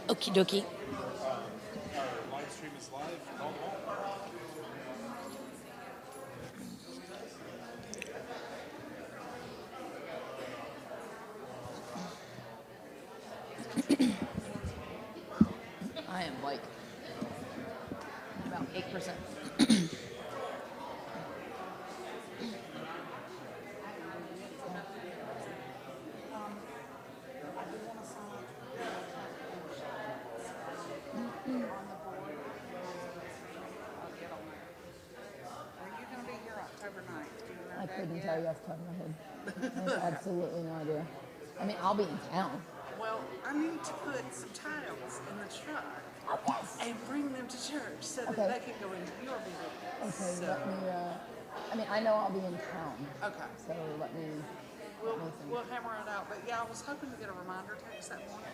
Okie dokie. Our live stream is live. Call them all. I am like about 8%. Are you going to be here October 9th? Do you know I that couldn't yet? tell you off the top of my head. I have absolutely no idea. I mean, I'll be in town. Well, I need to put some tiles in the truck Oh, yes. and bring them to church so that Okay. they can go into your video. Okay, So, let me, I mean, I know I'll be in town. okay. So let me, We'll, see. we'll hammer it out. But yeah, I was hoping to get a reminder text that morning.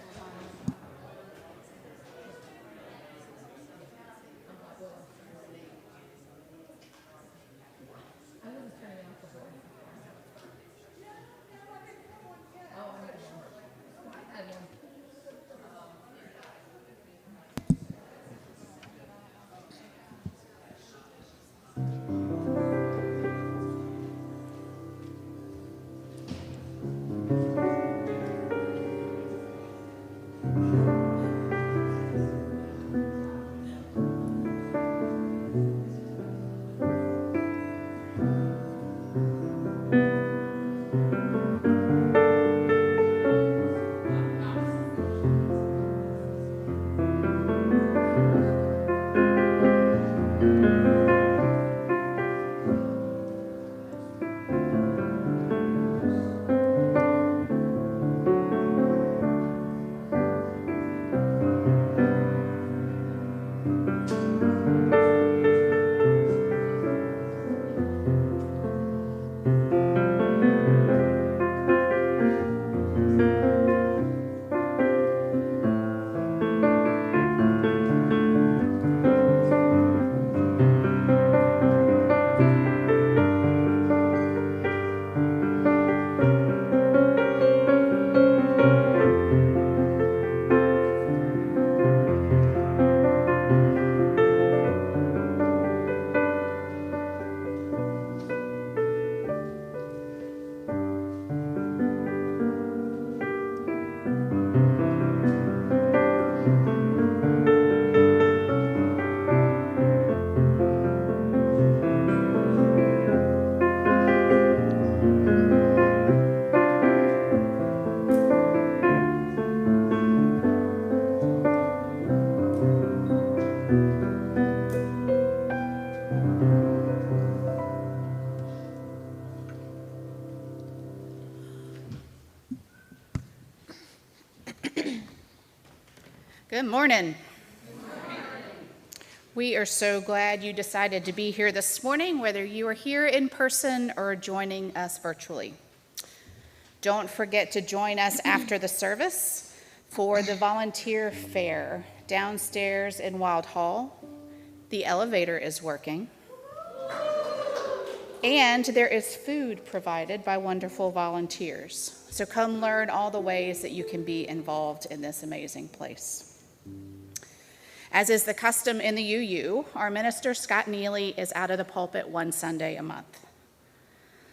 Good morning. We are so glad you decided to be here this morning, whether you are here in person or joining us virtually. Don't forget to join us after the service for the volunteer fair downstairs in Wild Hall. The elevator is working. And there is food provided by wonderful volunteers. So come learn all the ways that you can be involved in this amazing place. As is the custom in the UU, our minister, Scott Neely, is out of the pulpit one Sunday a month.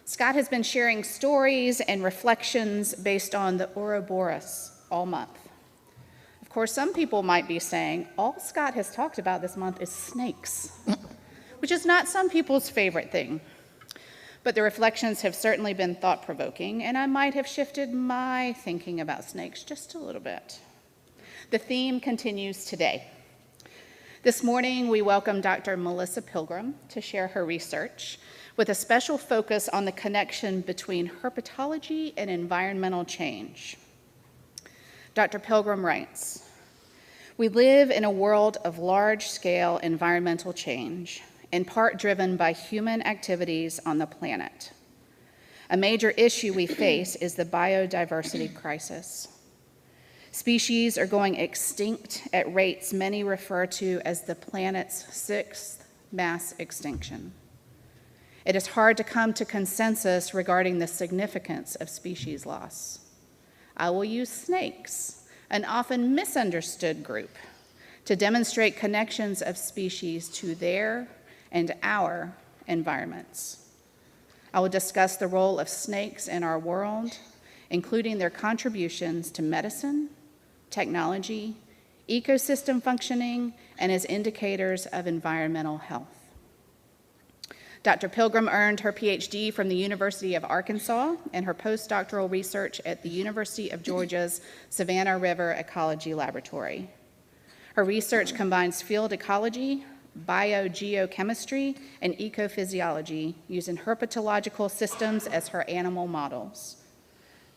Scott has been sharing stories and reflections based on the Ouroboros all month. Of course, some people might be saying, all Scott has talked about this month is snakes, which is not some people's favorite thing. But the reflections have certainly been thought-provoking, and I might have shifted my thinking about snakes just a little bit. The theme continues today. This morning, we welcome Dr. Melissa Pilgrim to share her research with a special focus on the connection between herpetology and environmental change. Dr. Pilgrim writes, "We live in a world of large-scale environmental change, in part driven by human activities on the planet. A major issue we face is the biodiversity crisis. Species are going extinct at rates many refer to as the planet's 6th mass extinction. It is hard to come to consensus regarding the significance of species loss. I will use snakes an often misunderstood group, to demonstrate connections of species to their and our environments. I will discuss the role of snakes in our world, including their contributions to medicine, technology, ecosystem functioning, and as indicators of environmental health. Dr. Pilgrim earned her PhD from the University of Arkansas and her postdoctoral research at the University of Georgia's Savannah River Ecology Laboratory. Her research combines field ecology, biogeochemistry, and ecophysiology using herpetological systems as her animal models.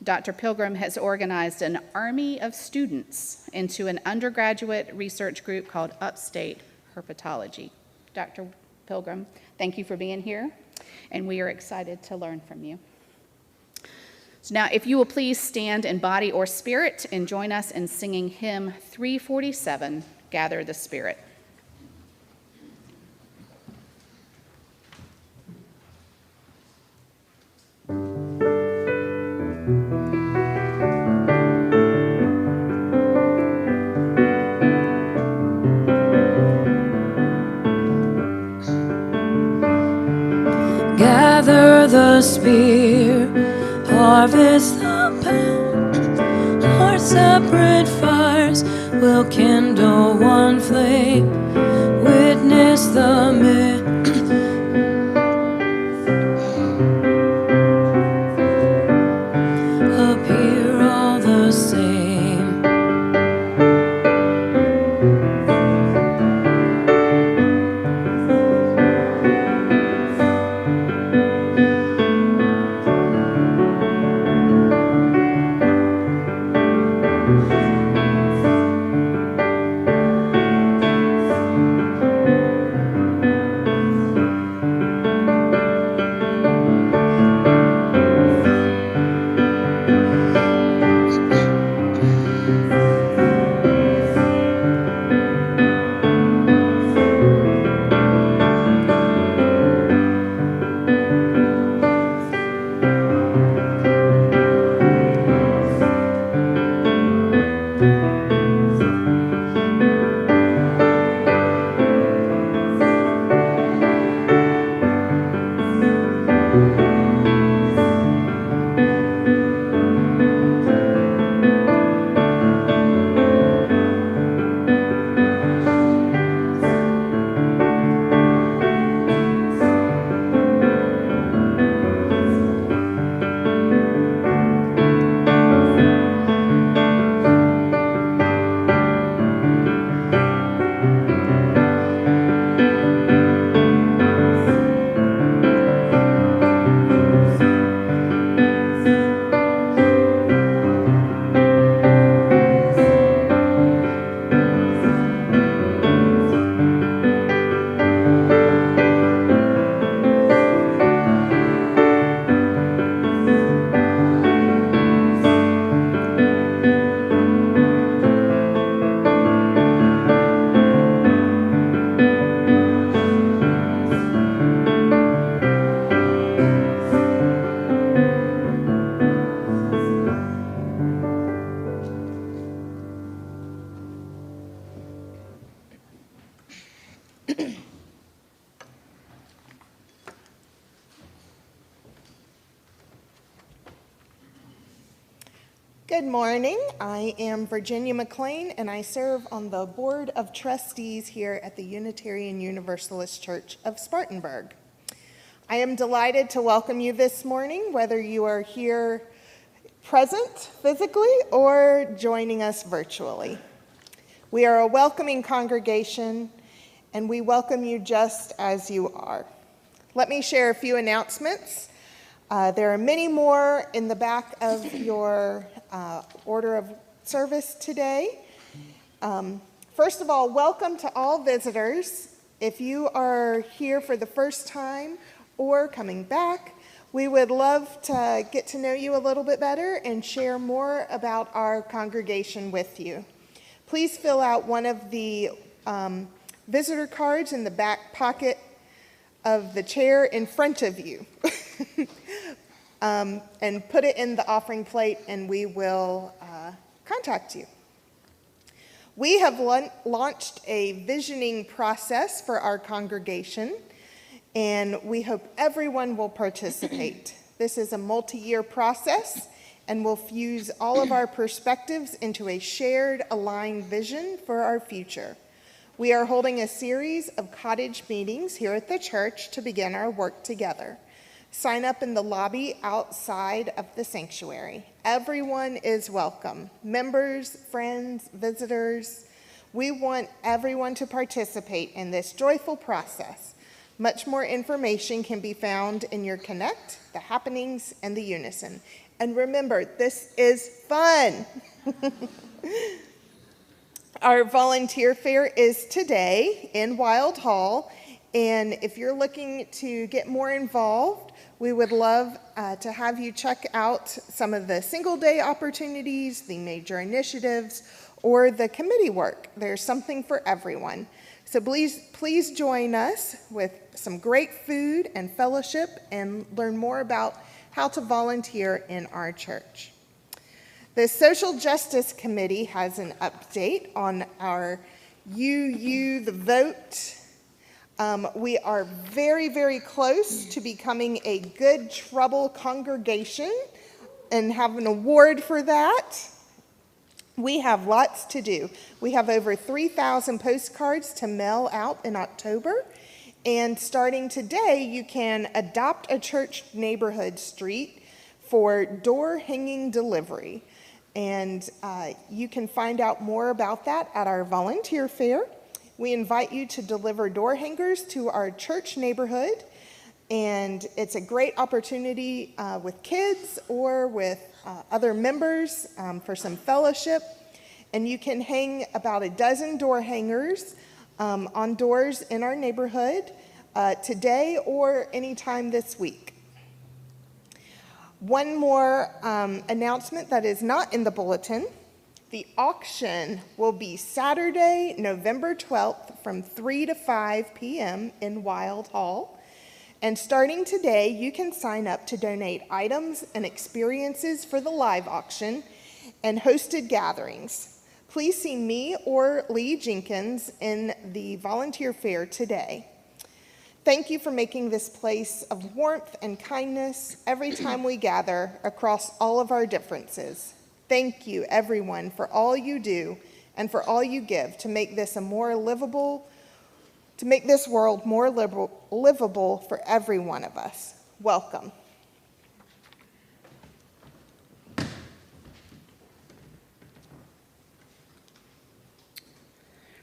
Dr. Pilgrim has organized an army of students into an undergraduate research group called Upstate Herpetology. Dr. Pilgrim, thank you for being here, and we are excited to learn from you. So now, if you will please stand in body or spirit and join us in singing hymn 347, Gather the Spirit. Gather the spear, harvest the pound. Our separate fires will kindle one flame. Witness the appear all the same. Good morning. I am Virginia McLean, and I serve on the Board of Trustees here at the Unitarian Universalist Church of Spartanburg. I am delighted to welcome you this morning, whether you are here present physically or joining us virtually. We are a welcoming congregation, and we welcome you just as you are. Let me share a few announcements. There are many more in the back of your order of service today. First of all, welcome to all visitors. If you are here for the first time or coming back, we would love to get to know you a little bit better and share more about our congregation with you. Please fill out one of the visitor cards in the back pocket of the chair in front of you. And put it in the offering plate, and we will contact you. We have launched a visioning process for our congregation, and we hope everyone will participate. This is a multi-year process and will fuse all of our perspectives into a shared, aligned vision for our future. We are holding a series of cottage meetings here at the church to begin our work together. Sign up in the lobby outside of the sanctuary. Everyone is welcome. Members, friends, visitors. We want everyone to participate in this joyful process. Much more information can be found in your Connect, the Happenings, and the Unison. And remember, this is fun. Our volunteer fair is today in Wild Hall, and if you're looking to get more involved, we would love to have you check out some of the single-day opportunities, the major initiatives, or the committee work. There's something for everyone. So please join us with some great food and fellowship and learn more about how to volunteer in our church. The Social Justice Committee has an update on our the vote. We are very, very close to becoming a Good Trouble congregation and have an award for that. We have lots to do. We have over 3,000 postcards to mail out in October. And starting today, you can adopt a church neighborhood street for door hanging delivery. And you can find out more about that at our volunteer fair. We invite you to deliver door hangers to our church neighborhood. And it's a great opportunity with kids or with other members for some fellowship. And you can hang about a dozen door hangers on doors in our neighborhood today or anytime this week. One more announcement that is not in the bulletin. The auction will be Saturday, November 12th from 3 to 5 p.m. in Wild Hall. And starting today, you can sign up to donate items and experiences for the live auction and hosted gatherings. Please see me or Lee Jenkins in the volunteer fair today. Thank you for making this place of warmth and kindness every time we gather across all of our differences. Thank you, everyone, for all you do and for all you give to make this this world more livable for every one of us. Welcome.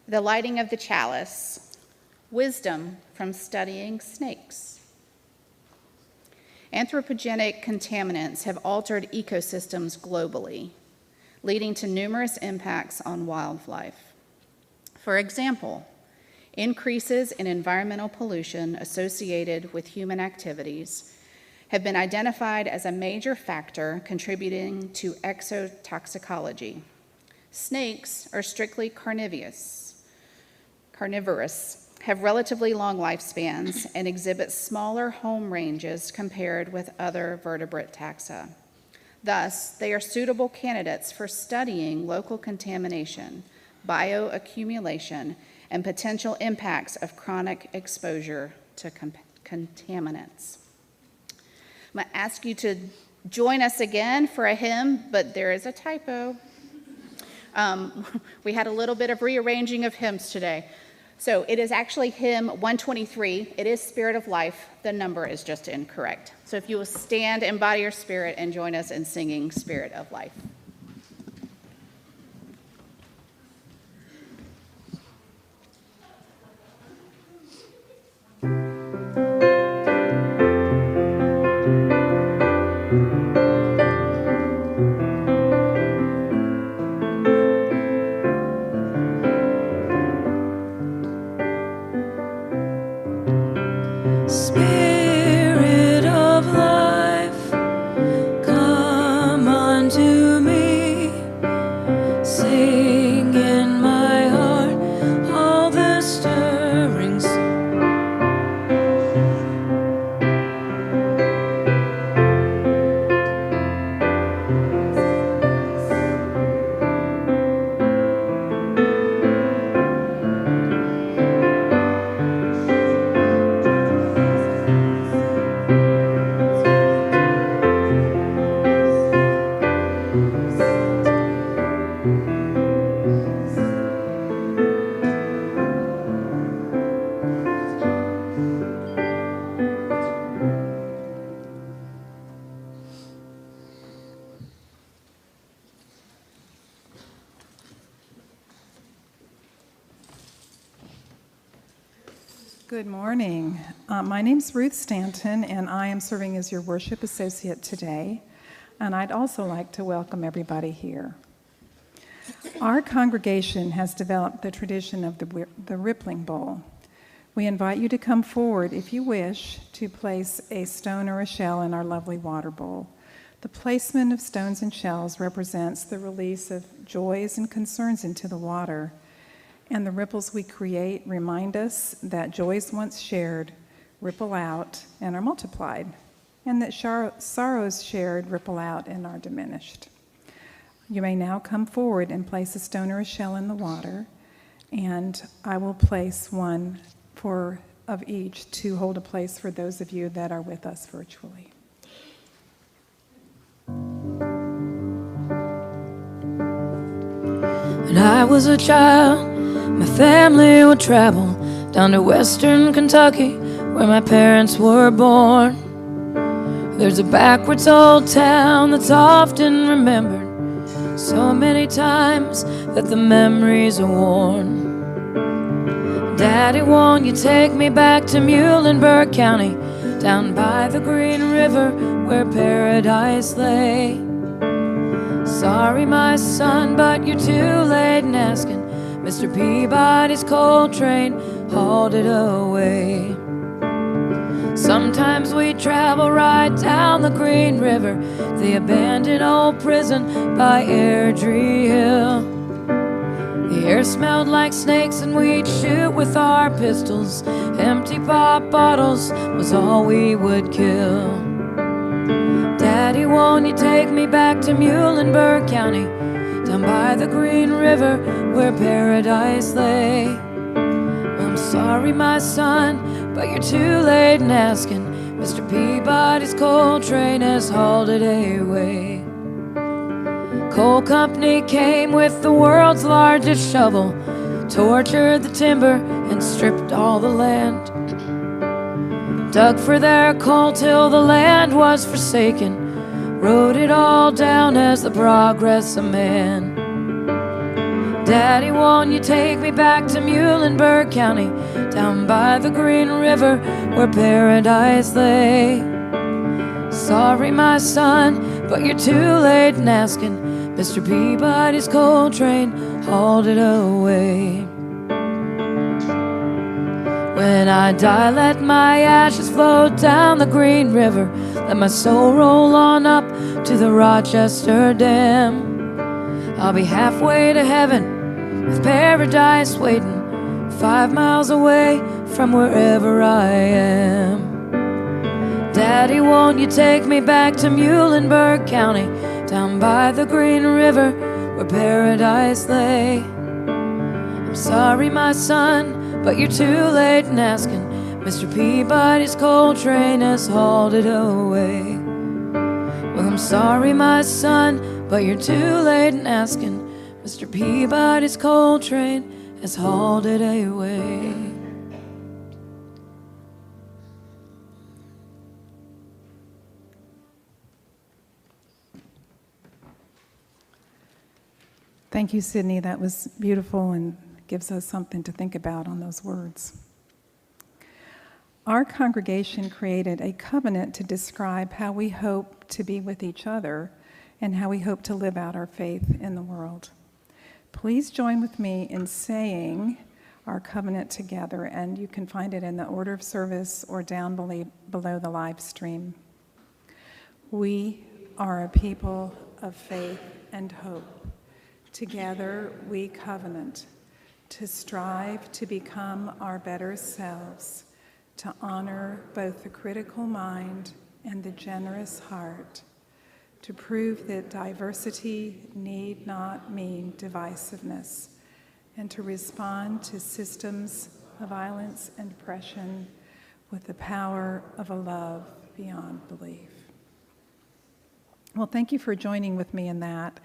The lighting of the chalice, wisdom from studying snakes. Anthropogenic contaminants have altered ecosystems globally, leading to numerous impacts on wildlife. For example, increases in environmental pollution associated with human activities have been identified as a major factor contributing to exotoxicology. Snakes are strictly carnivorous, have relatively long lifespans, and exhibit smaller home ranges compared with other vertebrate taxa. Thus, they are suitable candidates for studying local contamination, bioaccumulation, and potential impacts of chronic exposure to contaminants. I'm going to ask you to join us again for a hymn, but there is a typo. We had a little bit of rearranging of hymns today. So it is actually hymn 123. It is Spirit of Life. The number is just incorrect. So if you will stand, embody your spirit, and join us in singing Spirit of Life. Spirit of life, come unto me. Good morning. My name's Ruth Stanton, and I am serving as your worship associate today. And I'd also like to welcome everybody here. Our congregation has developed the tradition of the Rippling Bowl. We invite you to come forward, if you wish, to place a stone or a shell in our lovely water bowl. The placement of stones and shells represents the release of joys and concerns into the water. And the ripples we create remind us that joys once shared ripple out and are multiplied, and that sorrows shared ripple out and are diminished. You may now come forward and place a stone or a shell in the water, and I will place one of each to hold a place for those of you that are with us virtually. When I was a child, my family would travel down to western Kentucky, where my parents were born. There's a backwards old town that's often remembered so many times that the memories are worn. Daddy, won't you take me back to Muhlenberg County, down by the Green River where paradise lay? Sorry, my son, but you're too late in asking. Mr. Peabody's coal train hauled it away. Sometimes we travel right down the Green River, the abandoned old prison by Airdrie Hill. The air smelled like snakes and we'd shoot with our pistols. Empty pop bottles was all we would kill. Daddy, won't you take me back to Muhlenberg County, down by the Green River where paradise lay? I'm sorry, my son, but you're too late in asking. Mr. Peabody's coal train has hauled it away. Coal company came with the world's largest shovel, tortured the timber and stripped all the land. Dug for their coal till the land was forsaken, wrote it all down as the progress of man. Daddy, won't you take me back to Muhlenberg County, down by the Green River where paradise lay? Sorry, my son, but you're too late in asking. Mr. Peabody's coal train hauled it away. When I die, let my ashes float down the Green River. Let my soul roll on up to the Rochester Dam. I'll be halfway to heaven with paradise waiting 5 miles away from wherever I am. Daddy, won't you take me back to Muhlenberg County, down by the Green River where paradise lay? I'm sorry, my son, but you're too late in asking. Mr. Peabody's coal train has hauled it away. Well, I'm sorry, my son, but you're too late in asking. Mr. Peabody's coal train has hauled it away. Thank you, Sydney. That was beautiful and gives us something to think about on those words. Our congregation created a covenant to describe how we hope to be with each other and how we hope to live out our faith in the world. Please join with me in saying our covenant together, and you can find it in the order of service or down below the live stream. We are a people of faith and hope. Together we covenant to strive to become our better selves, to honor both the critical mind and the generous heart, to prove that diversity need not mean divisiveness, and to respond to systems of violence and oppression with the power of a love beyond belief. Well, thank you for joining with me in that.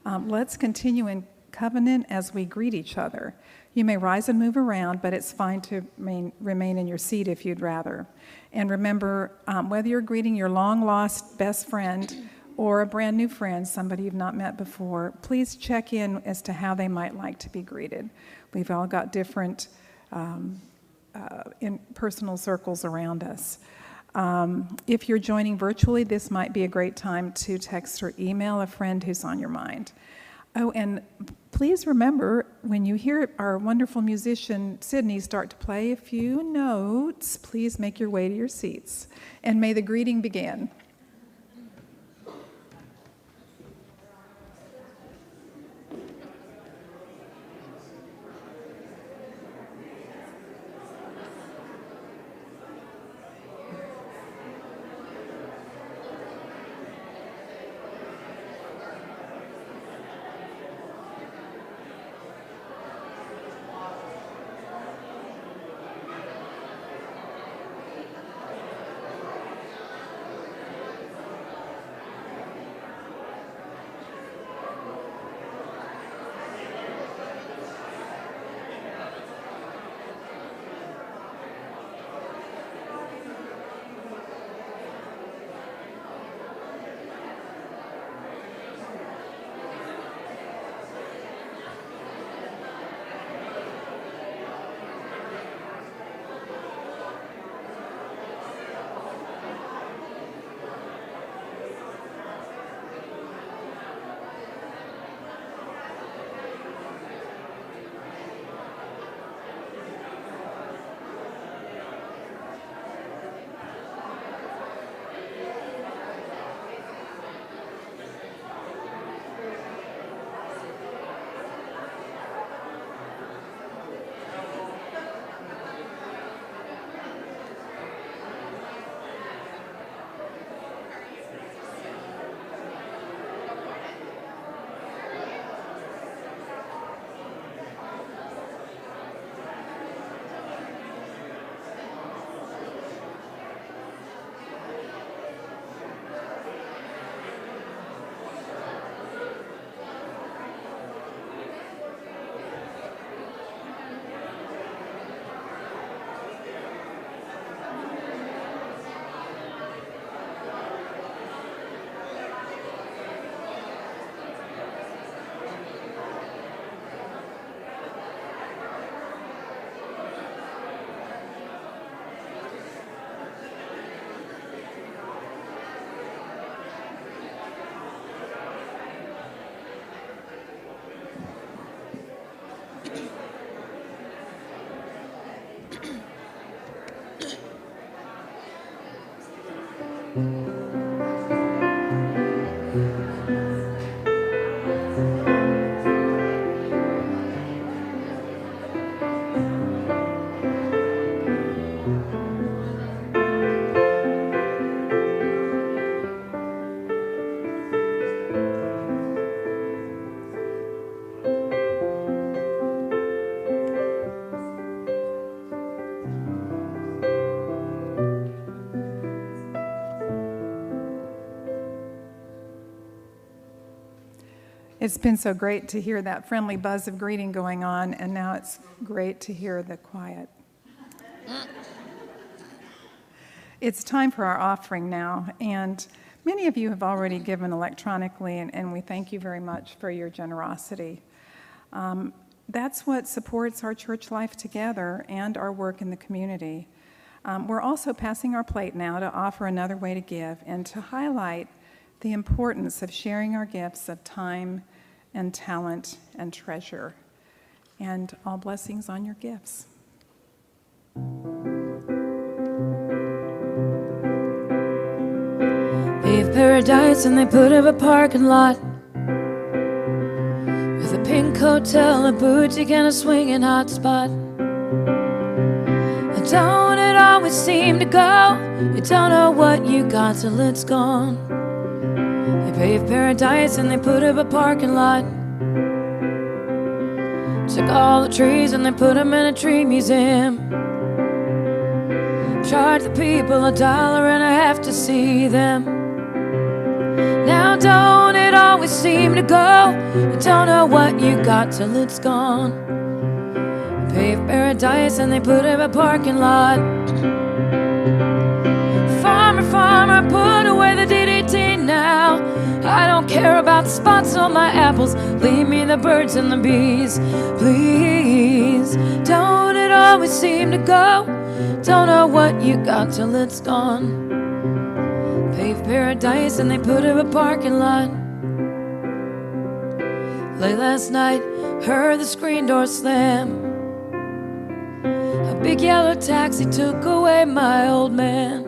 Let's continue in covenant as we greet each other. You may rise and move around, but it's fine to remain in your seat if you'd rather. And remember, whether you're greeting your long-lost best friend or a brand new friend, somebody you've not met before, please check in as to how they might like to be greeted. We've all got different in personal circles around us. If you're joining virtually, this might be a great time to text or email a friend who's on your mind. Oh, and please remember, when you hear our wonderful musician Sydney start to play a few notes, please make your way to your seats. And may the greeting begin. It's been so great to hear that friendly buzz of greeting going on, and now it's great to hear the quiet. It's time for our offering now, and many of you have already given electronically, and we thank you very much for your generosity. That's what supports our church life together and our work in the community. We're also passing our plate now to offer another way to give and to highlight the importance of sharing our gifts of time and talent and treasure. And all blessings on your gifts. Paved paradise and they put up a parking lot with a pink hotel, a boutique and a swinging hot spot. And don't it always seem to go? You don't know what you got till it's gone. They paved paradise and they put up a parking lot. Took all the trees and they put them in a tree museum. Charged the people $1.50 to see them. Now don't it always seem to go? You don't know what you got till it's gone. Paved paradise and they put up a parking lot. Farmer, farmer, put away the DDT now. I don't care about the spots on my apples. Leave me the birds and the bees, please. Don't it always seem to go? Don't know what you got till it's gone. Paved paradise and they put up a parking lot. Late last night, heard the screen door slam. A big yellow taxi took away my old man.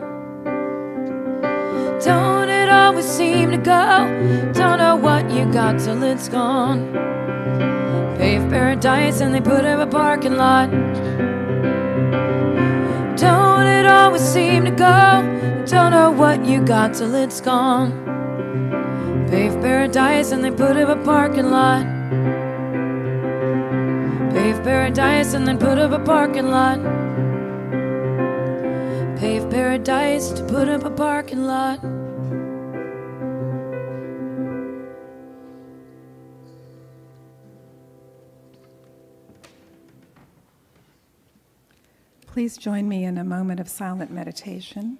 Don't it always seem to go? Don't know what you got till it's gone. Paved paradise and they put up a parking lot. Don't it always seem to go? Don't know what you got till it's gone. Paved paradise and they put up a parking lot. Paved paradise and then put up a parking lot. Paved paradise to put up a parking lot. Please join me in a moment of silent meditation.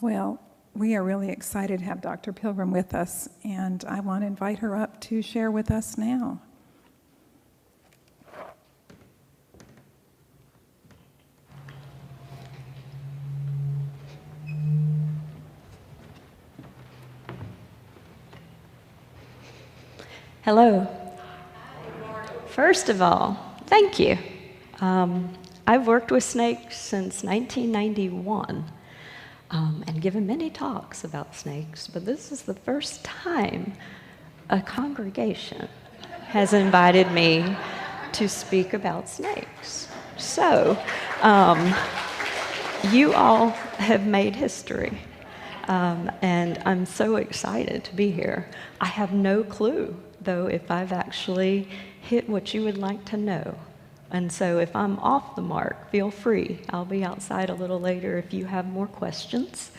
Well, we are really excited to have Dr. Pilgrim with us, and I want to invite her up to share with us now. Hello. First of all, thank you. I've worked with snakes since 1991 and given many talks about snakes, but this is the first time a congregation has invited me to speak about snakes. So, you all have made history, and I'm so excited to be here. I have no clue, though, if I've actually hit what you would like to know. And so if I'm off the mark, feel free. I'll be outside a little later if you have more questions.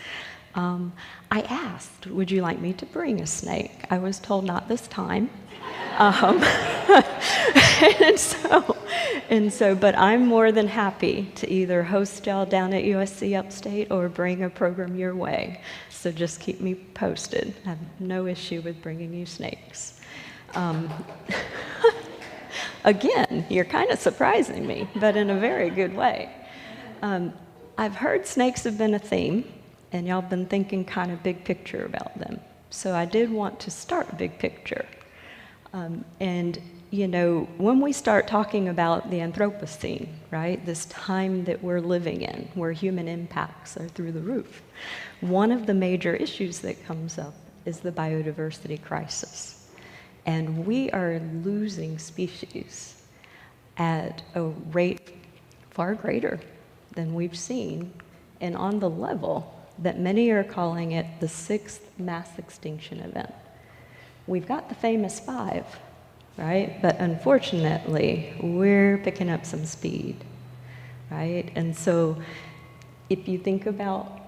I asked, would you like me to bring a snake? I was told not this time. But I'm more than happy to either host y'all down at USC Upstate or bring a program your way. So just keep me posted. I have no issue with bringing you snakes. Again, you're kind of surprising me, but in a very good way. I've heard snakes have been a theme, and y'all been thinking kind of big picture about them. So I did want to start big picture. And, you know, when we start talking about the Anthropocene, right, this time that we're living in, where human impacts are through the roof, one of the major issues that comes up is the biodiversity crisis. And we are losing species at a rate far greater than we've seen, and on the level that many are calling it the 6th mass extinction event. We've got the famous 5, right? But unfortunately, we're picking up some speed, right? And so if you think about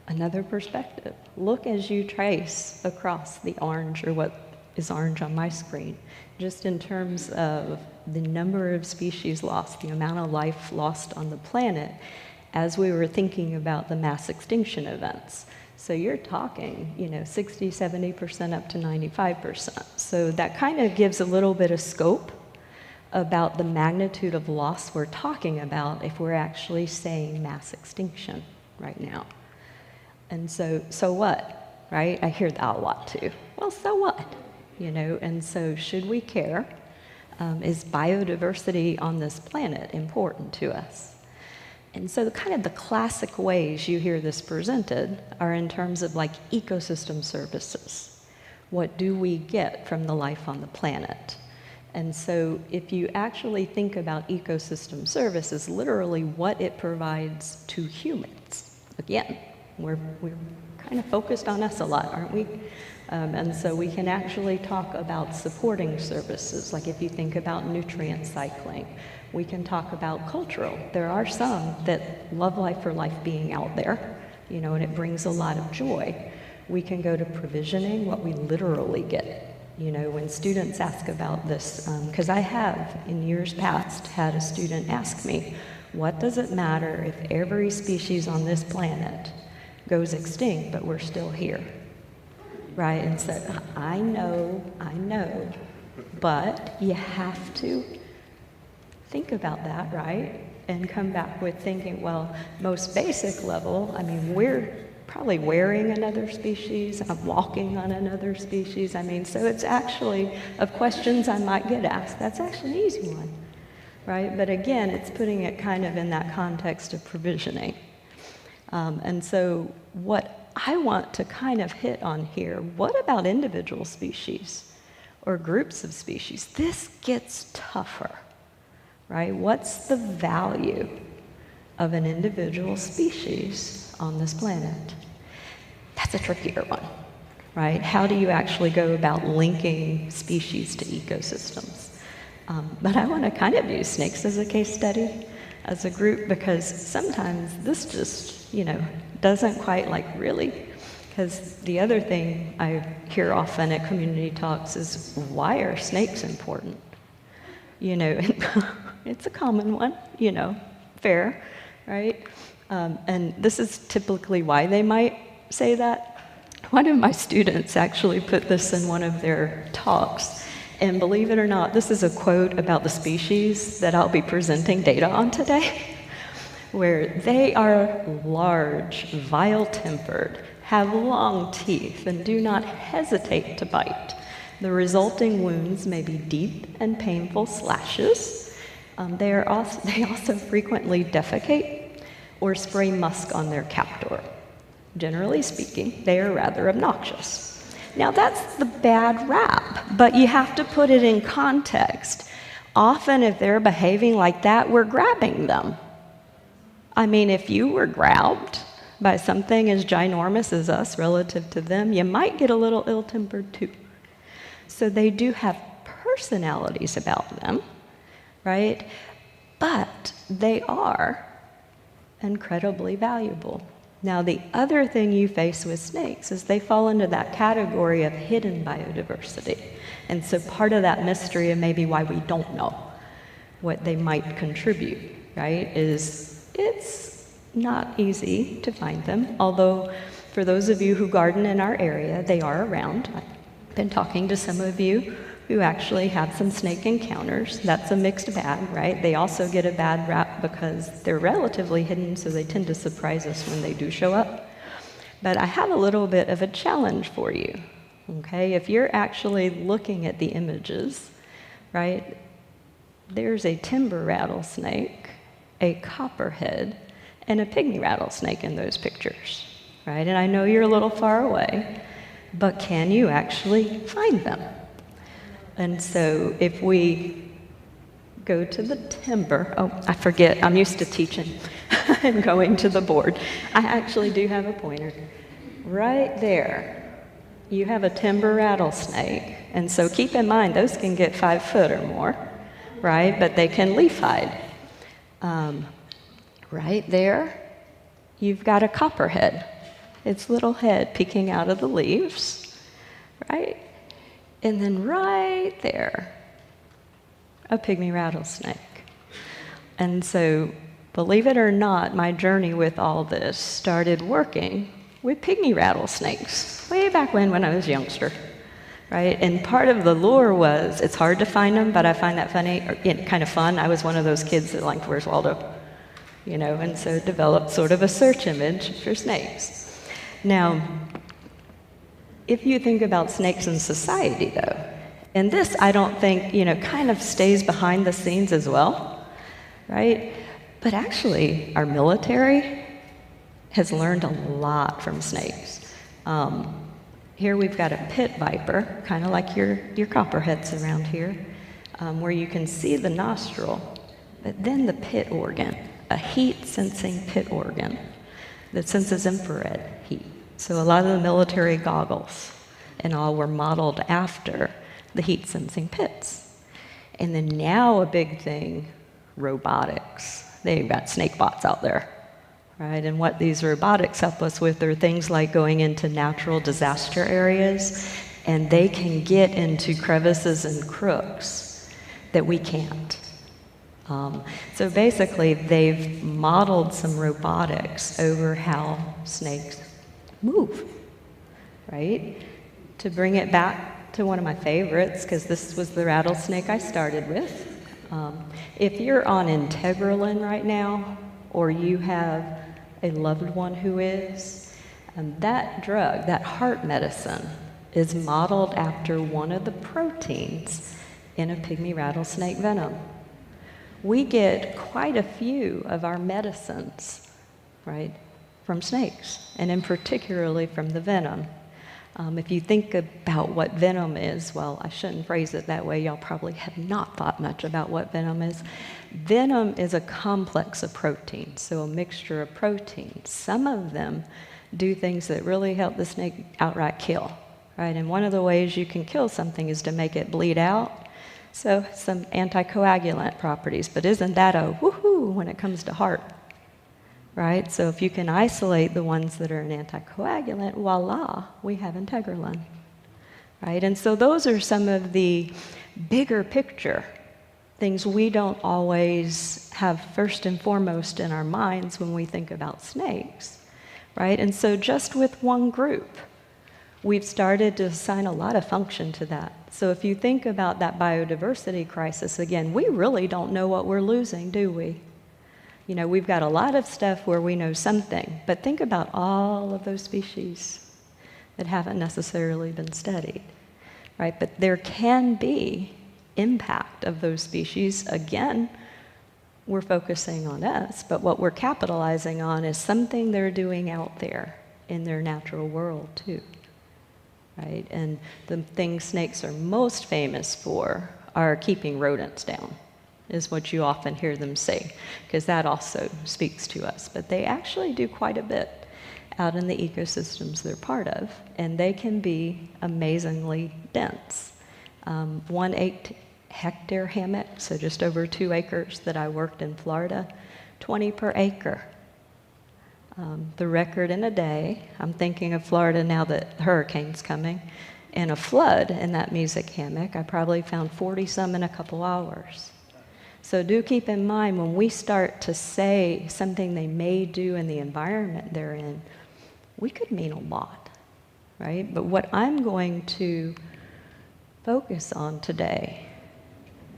another perspective, look as you trace across the orange, or what is orange on my screen, just in terms of the number of species lost, the amount of life lost on the planet as we were thinking about the mass extinction events. So you're talking, 60, 70% up to 95%. So that kind of gives a little bit of scope about the magnitude of loss we're talking about if we're actually saying mass extinction right now. And so what, right? I hear that a lot too. Well, so what? And so should we care? Is biodiversity on this planet important to us? And so the classic ways you hear this presented are in terms of like ecosystem services. What do we get from the life on the planet? And so if you actually think about ecosystem services, literally what it provides to humans. Again, we're kind of focused on us a lot, aren't we? And so we can actually talk about supporting services, like if you think about nutrient cycling. We can talk about cultural. There are some that love life for life being out there, and it brings a lot of joy. We can go to provisioning, what we literally get. When students ask about this, because I have, in years past, had a student ask me, what does it matter if every species on this planet goes extinct, but we're still here? Right? And so, I know, but you have to think about that, right? And come back with thinking, well, most basic level, we're probably wearing another species, I'm walking on another species. So it's actually, of questions I might get asked, that's actually an easy one, right? But again, it's putting it kind of in that context of provisioning. And so what I want to kind of hit on here, what about individual species or groups of species? This gets tougher, right? What's the value of an individual species on this planet? That's a trickier one, right? How do you actually go about linking species to ecosystems? But I want to kind of use snakes as a case study, as a group, because sometimes this just, doesn't quite really. Because the other thing I hear often at community talks is, why are snakes important? It's a common one, fair, right? And this is typically why they might say that. One of my students actually put this in one of their talks, and believe it or not, this is a quote about the species that I'll be presenting data on today, where they are large, vile-tempered, have long teeth, and do not hesitate to bite. The resulting wounds may be deep and painful slashes. They also frequently defecate or spray musk on their captor. Generally speaking, they are rather obnoxious. Now that's the bad rap, but you have to put it in context. Often if they're behaving like that, we're grabbing them. If you were grabbed by something as ginormous as us relative to them, you might get a little ill-tempered too. So they do have personalities about them, right? But they are incredibly valuable. Now, the other thing you face with snakes is they fall into that category of hidden biodiversity. And so part of that mystery, and maybe why we don't know what they might contribute, right, is it's not easy to find them. Although, for those of you who garden in our area, they are around. I've been talking to some of you who actually have some snake encounters. That's a mixed bag, right? They also get a bad rap because they're relatively hidden, so they tend to surprise us when they do show up. But I have a little bit of a challenge for you, okay? If you're actually looking at the images, right, there's a timber rattlesnake, a copperhead, and a pygmy rattlesnake in those pictures, right? And I know you're a little far away, but can you actually find them? And so if we go to the timber, oh, I forget, I'm used to teaching and going to the board. I actually do have a pointer. Right there, you have a timber rattlesnake. And so keep in mind, those can get 5 foot or more, right? But they can leaf hide. Right there, you've got a copperhead. Its little head peeking out of the leaves, right? And then right there, a pygmy rattlesnake. And so, believe it or not, my journey with all this started working with pygmy rattlesnakes, way back when I was a youngster, right? And part of the lure was, it's hard to find them, but I find that funny, or kind of fun. I was one of those kids that liked, where's Waldo? You know, and so developed sort of a search image for snakes. Now, if you think about snakes in society, though, and this I don't think, you know, kind of stays behind the scenes as well, right? But actually, our military has learned a lot from snakes. Here we've got a pit viper, kind of like your copperheads around here, where you can see the nostril, but then the pit organ, a heat-sensing pit organ that senses infrared heat. So a lot of the military goggles and all were modeled after the heat-sensing pits. And then now a big thing, robotics. They've got snake bots out there, right? And what these robotics help us with are things like going into natural disaster areas, and they can get into crevices and crooks that we can't. So basically, they've modeled some robotics over how snakes move, right? To bring it back to one of my favorites, because this was the rattlesnake I started with. If you're on Integralin right now, or you have a loved one who is, that drug, that heart medicine, is modeled after one of the proteins in a pygmy rattlesnake venom. We get quite a few of our medicines, right, from snakes, and in particularly from the venom. If you think about what venom is, well, I shouldn't phrase it that way. Y'all probably have not thought much about what venom is. Venom is a complex of proteins, so a mixture of proteins. Some of them do things that really help the snake outright kill, right? And one of the ways you can kill something is to make it bleed out. So some anticoagulant properties, but isn't that a woohoo when it comes to heart, right? So if you can isolate the ones that are an anticoagulant, voila, we have Integralin, right? And so those are some of the bigger picture things we don't always have first and foremost in our minds when we think about snakes, right? And so just with one group, we've started to assign a lot of function to that. So if you think about that biodiversity crisis, again, we really don't know what we're losing, do we? You know, we've got a lot of stuff where we know something, but think about all of those species that haven't necessarily been studied, right? But there can be impact of those species. Again, we're focusing on us, but what we're capitalizing on is something they're doing out there in their natural world too. Right? And the things snakes are most famous for are keeping rodents down, is what you often hear them say, because that also speaks to us. But they actually do quite a bit out in the ecosystems they're part of, and they can be amazingly dense. 1 8-hectare hammock, so just over 2 acres that I worked in Florida, 20 per acre. The record in a day, I'm thinking of Florida now that the hurricane's coming, and a flood in that music hammock, I probably found 40-some in a couple hours. So do keep in mind when we start to say something they may do in the environment they're in, we could mean a lot, right? But what I'm going to focus on today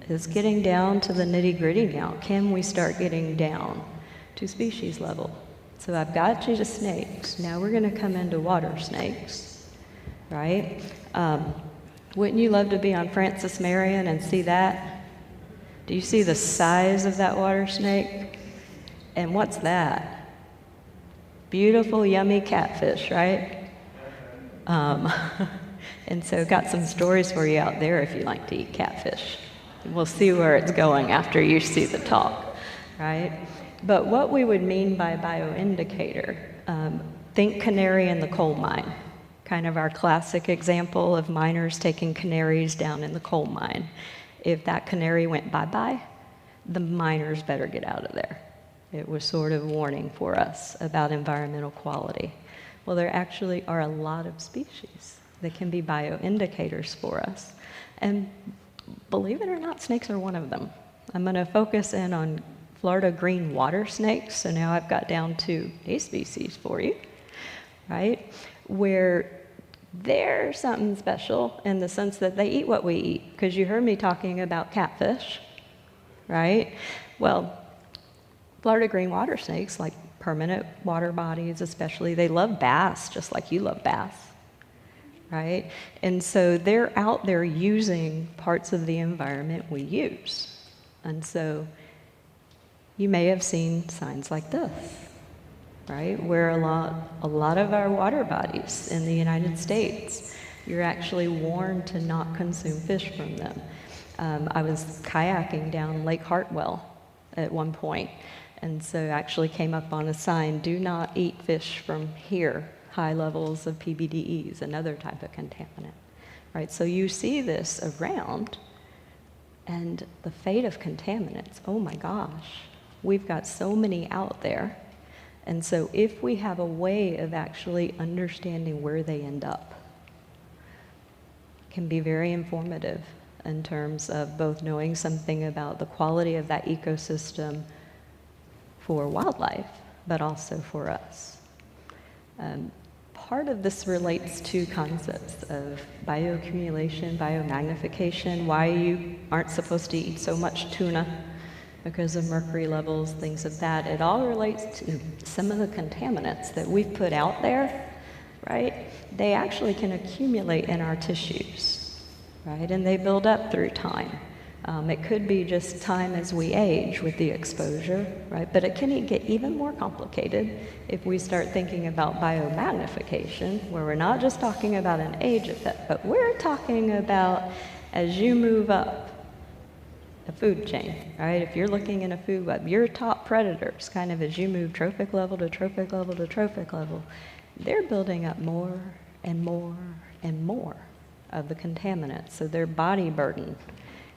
is getting down to the nitty-gritty now. Can we start getting down to species level? So I've got you to snakes. Now we're going to come into water snakes, right? Wouldn't you love to be on Francis Marion and see that? Do you see the size of that water snake? And what's that? Beautiful, yummy catfish, right? And so got some stories for you out there if you like to eat catfish. We'll see where it's going after you see the talk, right? But what we would mean by bioindicator, think canary in the coal mine, kind of our classic example of miners taking canaries down in the coal mine. If that canary went bye-bye, the miners better get out of there. It was sort of warning for us about environmental quality. Well, there actually are a lot of species that can be bioindicators for us. And believe it or not, snakes are one of them. I'm going to focus in on Florida green water snakes, so now I've got down to a species for you, right? Where they're something special in the sense that they eat what we eat. Because you heard me talking about catfish, right? Well, Florida green water snakes, like permanent water bodies especially, they love bass just like you love bass, right? And so they're out there using parts of the environment we use. And so you may have seen signs like this, right? Where a lot of our water bodies in the United States, you're actually warned to not consume fish from them. I was kayaking down Lake Hartwell at one point, and so actually came up on a sign, do not eat fish from here, high levels of PBDEs, another type of contaminant, right? So you see this around, and the fate of contaminants, oh my gosh, we've got so many out there. And so if we have a way of actually understanding where they end up, it can be very informative in terms of both knowing something about the quality of that ecosystem for wildlife, but also for us. Part of this relates to concepts of bioaccumulation, biomagnification, why you aren't supposed to eat so much tuna because of mercury levels, things of that. It all relates to some of the contaminants that we've put out there, right? They actually can accumulate in our tissues, right? And they build up through time. It could be just time as we age with the exposure, right? But it can get even more complicated if we start thinking about biomagnification, where we're not just talking about an age effect, but we're talking about as you move up the food chain, right? If you're looking in a food web, your top predators, kind of as you move trophic level to trophic level to trophic level, they're building up more and more and more of the contaminants. So their body burden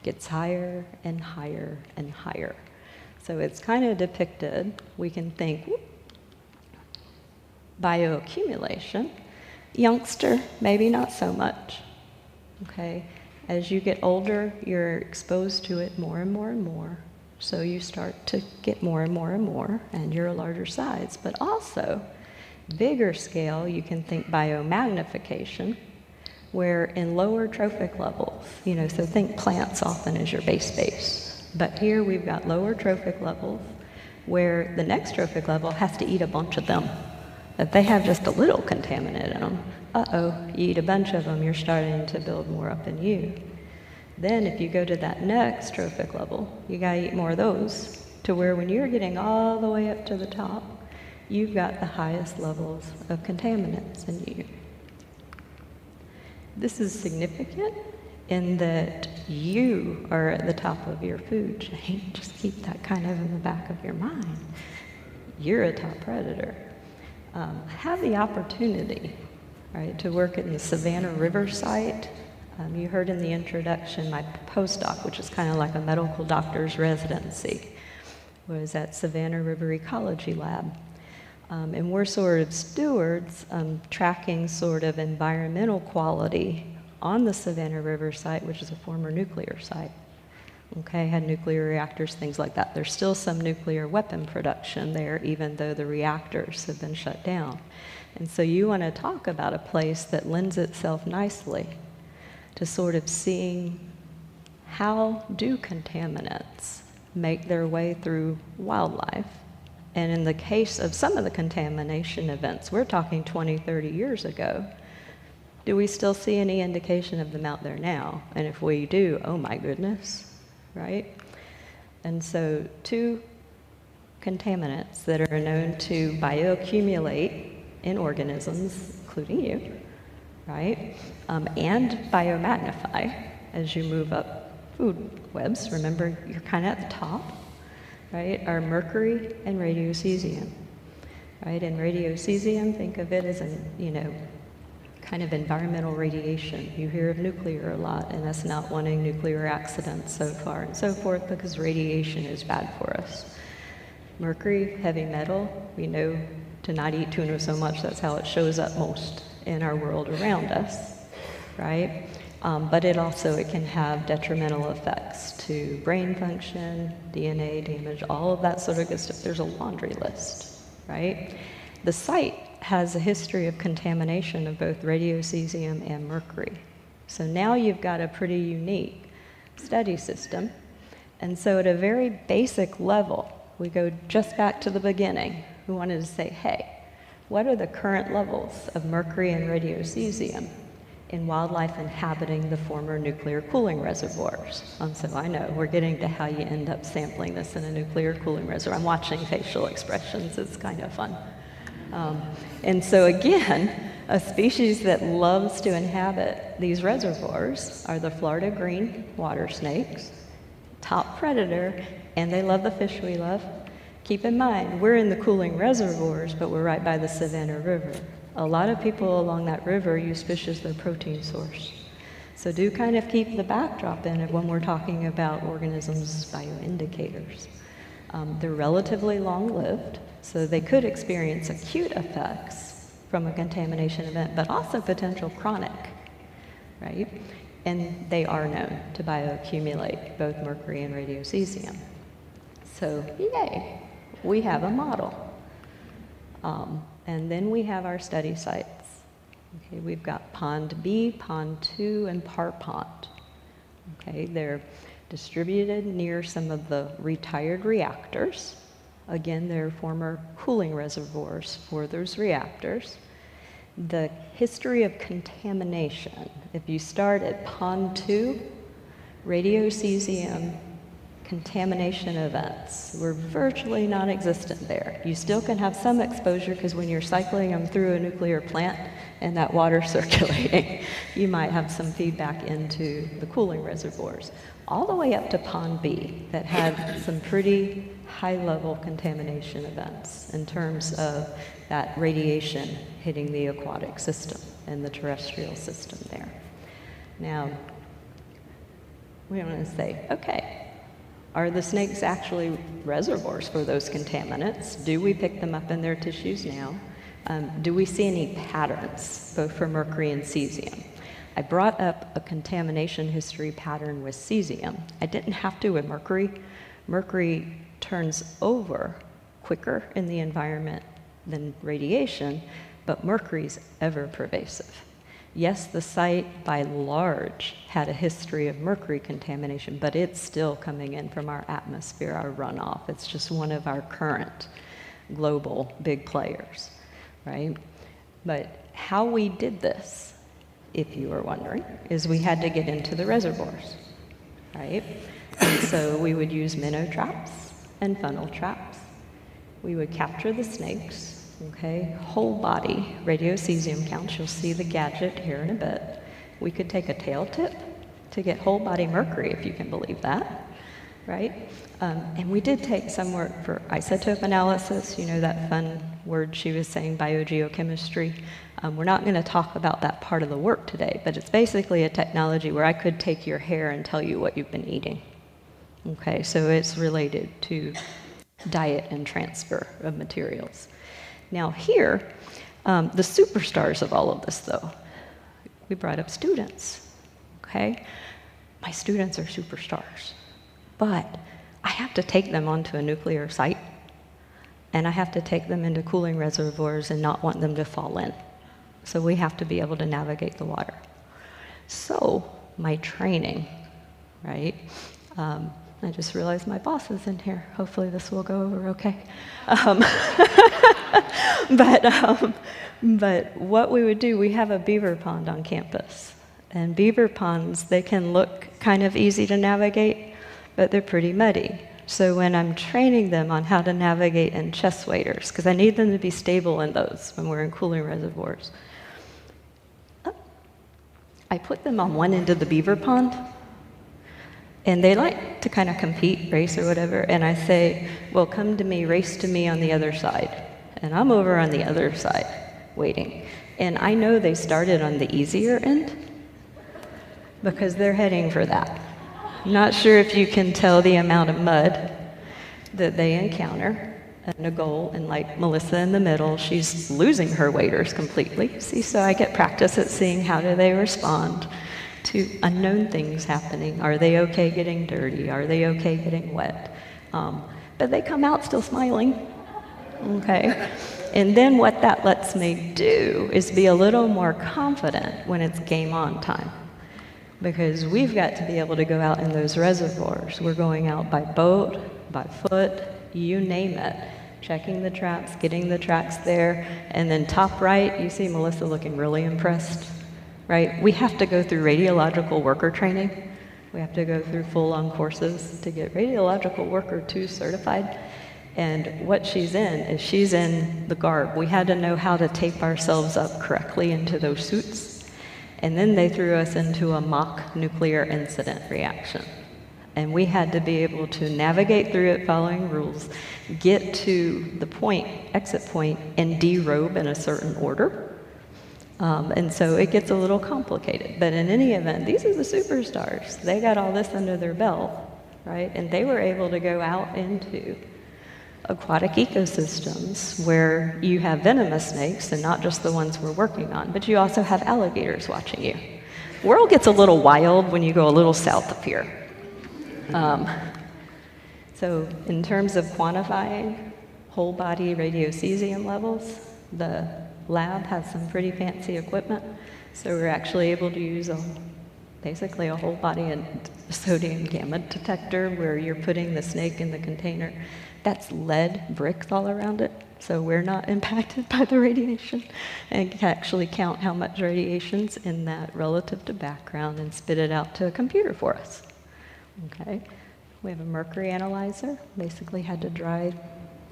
gets higher and higher and higher. So it's kind of depicted, we can think, bioaccumulation. Youngster, maybe not so much, okay? As you get older, you're exposed to it more and more and more. So you start to get more and more and more, and you're a larger size. But also, bigger scale, you can think biomagnification, where in lower trophic levels, so think plants often as your base space. But here we've got lower trophic levels where the next trophic level has to eat a bunch of them. If they have just a little contaminant in them, you eat a bunch of them, you're starting to build more up in you. Then if you go to that next trophic level, you gotta eat more of those, to where when you're getting all the way up to the top, you've got the highest levels of contaminants in you. This is significant in that you are at the top of your food chain. Just keep that kind of in the back of your mind. You're a top predator. Have the opportunity, right, to work in the Savannah River site. You heard in the introduction my postdoc, which is kind of like a medical doctor's residency, was at Savannah River Ecology Lab. And we're sort of stewards tracking sort of environmental quality on the Savannah River site, which is a former nuclear site. Okay, had nuclear reactors, things like that. There's still some nuclear weapon production there, even though the reactors have been shut down. And so you want to talk about a place that lends itself nicely to sort of seeing how do contaminants make their way through wildlife. And in the case of some of the contamination events, we're talking 20, 30 years ago, do we still see any indication of them out there now? And if we do, oh my goodness, right? And so 2 contaminants that are known to bioaccumulate in organisms, including you, right? And biomagnify as you move up food webs. Remember, you're kind of at the top. Right, are mercury and radiocesium, right? And radiocesium, think of it as kind of environmental radiation. You hear of nuclear a lot, and us not wanting nuclear accidents so far and so forth because radiation is bad for us. Mercury, heavy metal, we know to not eat tuna so much, that's how it shows up most in our world around us, right? But it can have detrimental effects to brain function, DNA damage, all of that sort of good stuff. There's a laundry list, right? The site has a history of contamination of both radiocesium and mercury. So now you've got a pretty unique study system. And so at a very basic level, we go just back to the beginning. We wanted to say, hey, what are the current levels of mercury and radiocesium in wildlife inhabiting the former nuclear cooling reservoirs? So I know we're getting to how you end up sampling this in a nuclear cooling reservoir. I'm watching facial expressions. It's kind of fun. And so again, a species that loves to inhabit these reservoirs are the Florida green water snakes, top predator, and they love the fish we love. Keep in mind, we're in the cooling reservoirs, but we're right by the Savannah River. A lot of people along that river use fish as their protein source. So do kind of keep the backdrop in it when we're talking about organisms bioindicators. They're relatively long-lived, so they could experience acute effects from a contamination event, but also potential chronic, right? And they are known to bioaccumulate both mercury and radiocesium. So yay, we have a model. And then we have our study sites. Okay, we've got Pond B, Pond 2, and Par Pond. Okay, they're distributed near some of the retired reactors. Again, they're former cooling reservoirs for those reactors. The history of contamination, if you start at Pond 2, radiocesium contamination events were virtually non-existent there. You still can have some exposure because when you're cycling them through a nuclear plant and that water circulating, you might have some feedback into the cooling reservoirs. All the way up to Pond B that had some pretty high-level contamination events in terms of that radiation hitting the aquatic system and the terrestrial system there. Now, we want to say, okay, are the snakes actually reservoirs for those contaminants? Do we pick them up in their tissues now? Do we see any patterns, both for mercury and cesium? I brought up a contamination history pattern with cesium. I didn't have to with mercury. Mercury turns over quicker in the environment than radiation, but mercury's ever pervasive. Yes, the site by large had a history of mercury contamination, but it's still coming in from our atmosphere, our runoff. It's just one of our current global big players, right? But how we did this, if you were wondering, is we had to get into the reservoirs, right? And so we would use minnow traps and funnel traps. We would capture the snakes. Okay, whole body radiocesium counts. You'll see the gadget here in a bit. We could take a tail tip to get whole body mercury, if you can believe that, right? And we did take some work for isotope analysis, you know, that fun word she was saying, biogeochemistry. We're not going to talk about that part of the work today, but it's basically a technology where I could take your hair and tell you what you've been eating. Okay, so it's related to diet and transfer of materials. Now here, the superstars of all of this, though, we brought up students, okay? My students are superstars, but I have to take them onto a nuclear site, and I have to take them into cooling reservoirs and not want them to fall in. So we have to be able to navigate the water. So my training, right? I just realized my boss is in here. Hopefully this will go over okay. But what we would do, we have a beaver pond on campus. And beaver ponds, they can look kind of easy to navigate, but they're pretty muddy. So when I'm training them on how to navigate in chest waders, because I need them to be stable in those when we're in cooling reservoirs, I put them on one end of the beaver pond, and they like to kind of compete, race or whatever, and I say, well, come to me, race to me on the other side. And I'm over on the other side, waiting. And I know they started on the easier end, because they're heading for that. I'm not sure if you can tell the amount of mud that they encounter. And Nicole, and like Melissa in the middle, she's losing her waders completely. See, so I get practice at seeing how do they respond to unknown things happening. Are they okay getting dirty? Are they okay getting wet? But they come out still smiling. Okay? And then what that lets me do is be a little more confident when it's game on time. Because we've got to be able to go out in those reservoirs. We're going out by boat, by foot, you name it. Checking the traps, getting the tracks there. And then top right, you see Melissa looking really impressed, right? We have to go through radiological worker training. We have to go through full-on courses to get radiological worker 2 certified. And what she's in the garb. We had to know how to tape ourselves up correctly into those suits. And then they threw us into a mock nuclear incident reaction. And we had to be able to navigate through it following rules, get to the point, exit point, and derobe in a certain order. And so it gets a little complicated. But in any event, these are the superstars. They got all this under their belt, right? And they were able to go out into aquatic ecosystems where you have venomous snakes, and not just the ones we're working on, but you also have alligators watching you. The world gets a little wild when you go a little south of here. So in terms of quantifying whole body radiocesium levels, the lab has some pretty fancy equipment. So we're actually able to use basically a whole body and sodium gamma detector where you're putting the snake in the container. That's lead bricks all around it, so we're not impacted by the radiation, and can actually count how much radiation's in that relative to background and spit it out to a computer for us. Okay, we have a mercury analyzer. Basically had to dry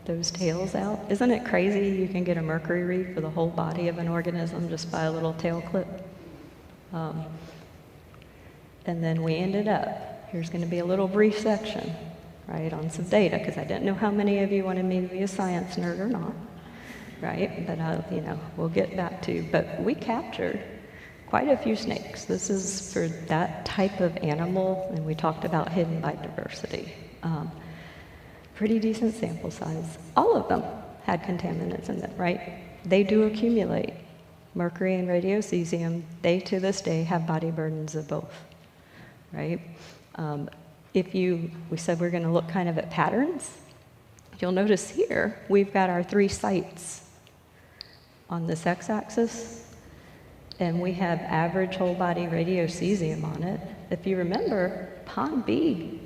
those tails out. Isn't it crazy you can get a mercury read for the whole body of an organism just by a little tail clip? And then we ended up, here's going to be a little brief section, right, on some data, because I didn't know how many of you wanted me to be a science nerd or not, right? But we'll get back to. But we captured quite a few snakes. This is for that type of animal, and we talked about hidden biodiversity. Pretty decent sample size. All of them had contaminants in them, right? They do accumulate. Mercury and radiocesium, they to this day have body burdens of both, right? We said we're going to look kind of at patterns. You'll notice here we've got our 3 sites on this x-axis, and we have average whole body radiocesium on it. If you remember, Pond B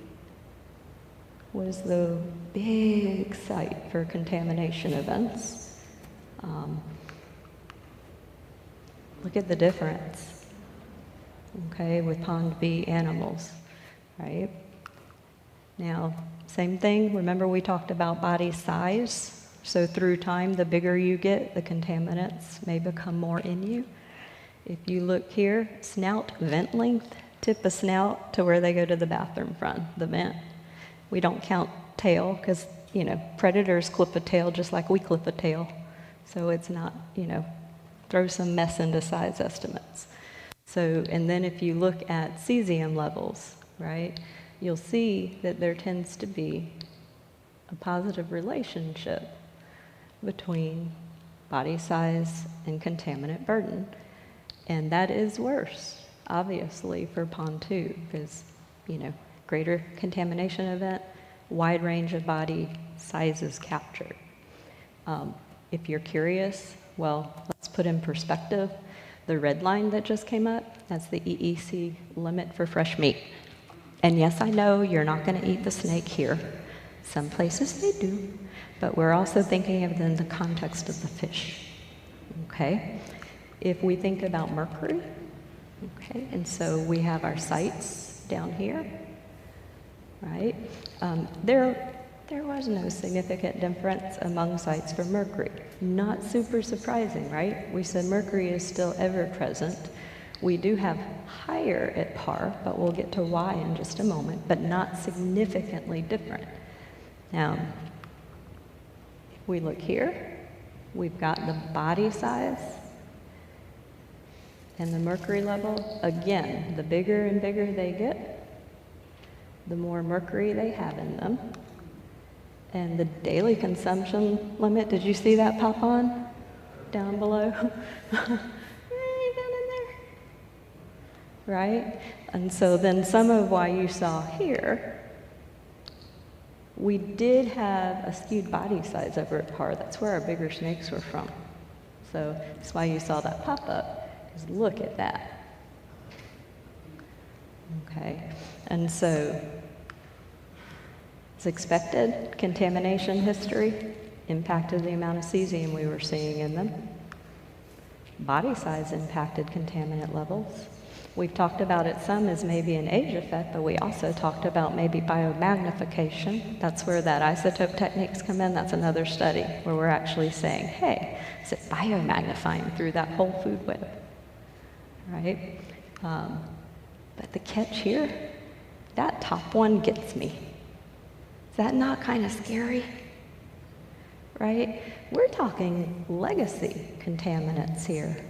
was the big site for contamination events. Look at the difference, okay, with Pond B animals, right? Now, same thing, remember we talked about body size? So through time, the bigger you get, the contaminants may become more in you. If you look here, snout vent length, tip of snout to where they go to the bathroom front, the vent. We don't count tail because, predators clip a tail just like we clip a tail. So it's not, throw some mess into size estimates. So, and then if you look at cesium levels, right, you'll see that there tends to be a positive relationship between body size and contaminant burden. And that is worse, obviously, for Pond 2, because, greater contamination event, wide range of body sizes captured. If you're curious, well, let's put in perspective the red line that just came up. That's the EEC limit for fresh meat. And yes, I know you're not going to eat the snake here. Some places they do, but we're also thinking of it in the context of the fish. Okay? If we think about mercury, okay, and so we have our sites down here, right? There was no significant difference among sites for mercury. Not super surprising, right? We said mercury is still ever present. We do have higher at par, but we'll get to why in just a moment, but not significantly different. Now, if we look here, we've got the body size and the mercury level. Again, the bigger and bigger they get, the more mercury they have in them. And the daily consumption limit, did you see that pop on down below? Down in there, right? And so then some of why you saw here We did have a skewed body size over at Parr. That's where our bigger snakes were from. So that's why you saw that pop up, because look at that. Okay, and so as expected, contamination history impacted the amount of cesium we were seeing in them. Body size impacted contaminant levels. We've talked about it some as maybe an age effect, but we also talked about maybe biomagnification. That's where that isotope techniques come in. That's another study where we're actually saying, hey, is it biomagnifying through that whole food web, right? But the catch here, that top one gets me. Is that not kind of scary? Right? We're talking legacy contaminants here,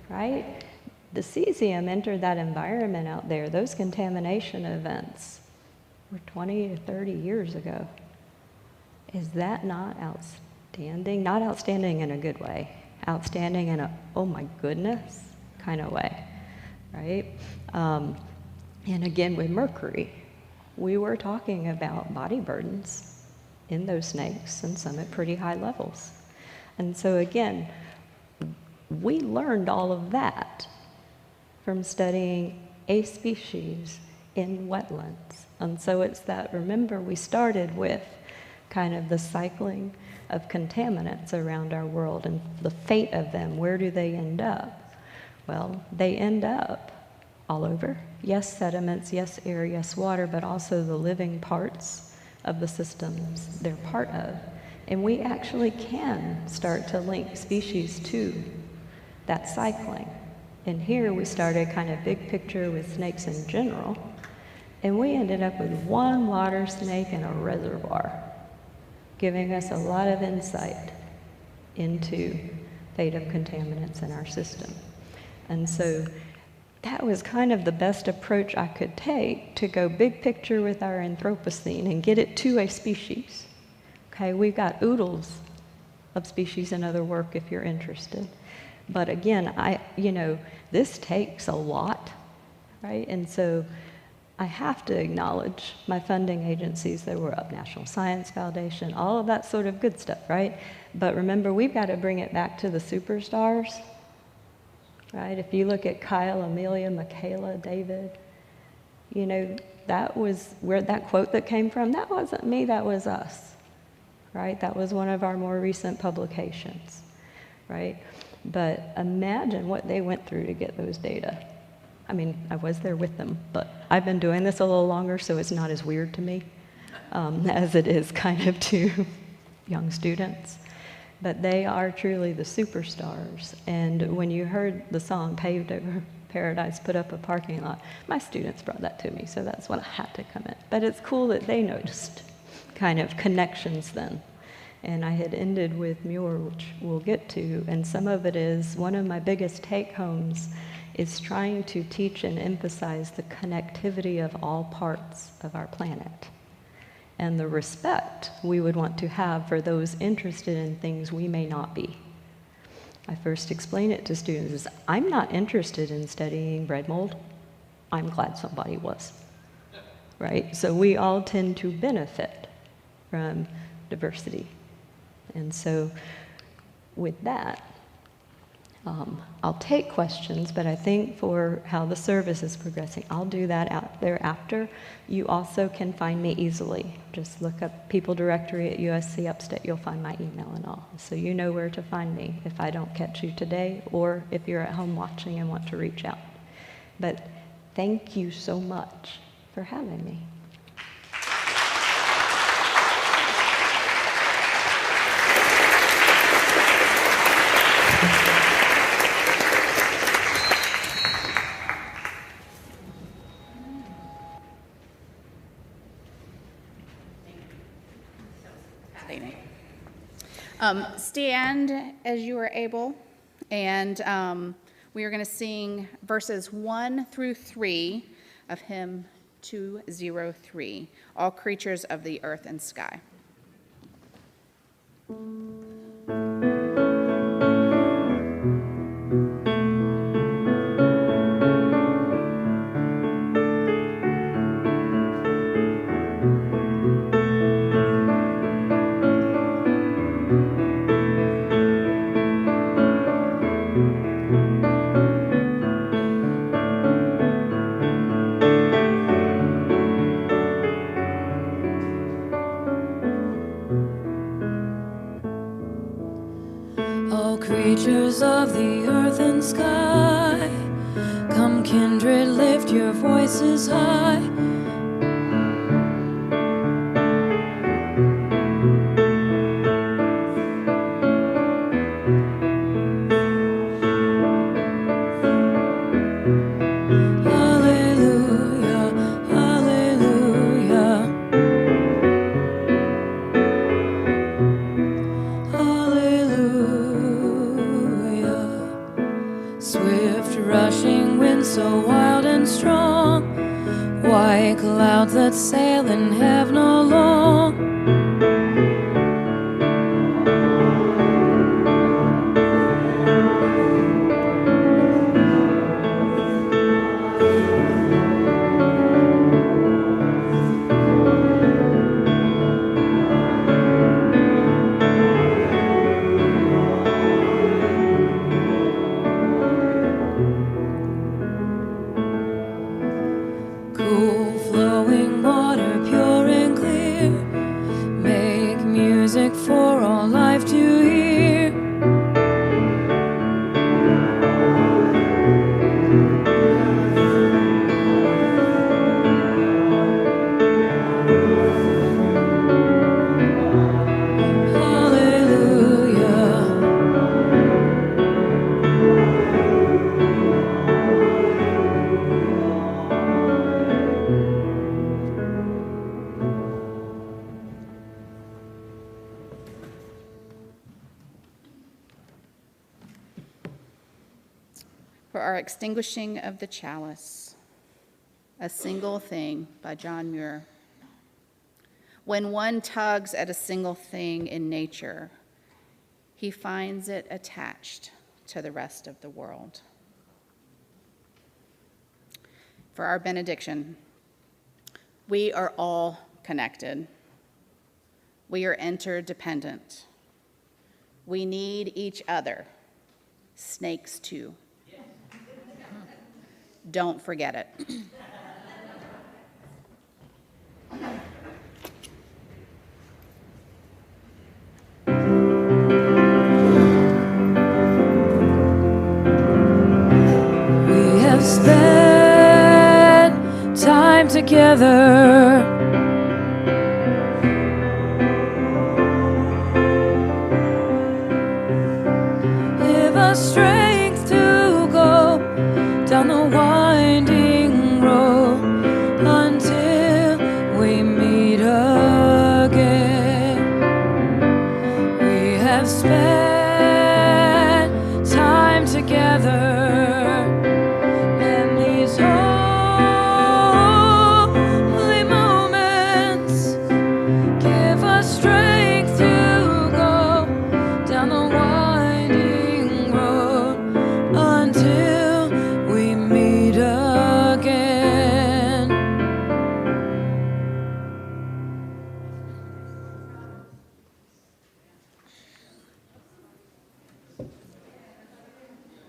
right? The cesium entered that environment out there. Those contamination events were 20 to 30 years ago. Is that not outstanding? Not outstanding in a good way. Outstanding in a, oh my goodness, kind of way, right? And again, with mercury, we were talking about body burdens in those snakes, and some at pretty high levels. And so again, we learned all of that from studying a species in wetlands. And so it's that, remember, we started with kind of the cycling of contaminants around our world and the fate of them. Where do they end up? Well, they end up all over. Yes, sediments, yes, air, yes, water, but also the living parts of the systems they're part of. And we actually can start to link species to that cycling. And here we started kind of big picture with snakes in general, and we ended up with one water snake in a reservoir, giving us a lot of insight into fate of contaminants in our system. And so that was kind of the best approach I could take to go big picture with our Anthropocene and get it to a species. Okay, we've got oodles of species and other work if you're interested. But again, this takes a lot, right? And so I have to acknowledge my funding agencies that were up, National Science Foundation, all of that sort of good stuff, right? But remember, we've got to bring it back to the superstars, right? If you look at Kyle, Amelia, Michaela, David, that was where that quote that came from. That wasn't me, that was us, right? That was one of our more recent publications, right? But imagine what they went through to get those data. I mean, I was there with them, but I've been doing this a little longer, so it's not as weird to me as it is kind of to young students. But they are truly the superstars. And when you heard the song Paved Over Paradise, Put Up a Parking Lot, my students brought that to me, so that's when I had to come in. But it's cool that they noticed kind of connections then. And I had ended with Muir, which we'll get to, and some of it is, one of my biggest take-homes is trying to teach and emphasize the connectivity of all parts of our planet and the respect we would want to have for those interested in things we may not be. I first explain it to students as, I'm not interested in studying bread mold. I'm glad somebody was, right? So we all tend to benefit from diversity. And so with that, I'll take questions, but I think for how the service is progressing, I'll do that out there after. You also can find me easily. Just look up People Directory at USC Upstate. You'll find my email and all. So you know where to find me if I don't catch you today, or if you're at home watching and want to reach out. But thank you so much for having me. Stand as you are able, and we are going to sing verses 1 through 3 of hymn 203, All Creatures of the Earth and Sky. creatures of the earth and sky, come kindred, lift your voices high. Hallelujah, hallelujah, hallelujah. Swift rushing wind so wild and strong, white clouds that sail in heaven along. Cool flowing water, pure and clear, make music for all life to hear. Hallelujah. For our extinguishing of the chalice, a single thing by John Muir. When one tugs at a single thing in nature, he finds it attached to the rest of the world. For our benediction, we are all connected. We are interdependent. We need each other, snakes too. Don't forget it. We have spent time together. Give us strength to go down the winding road until we meet again. We have spent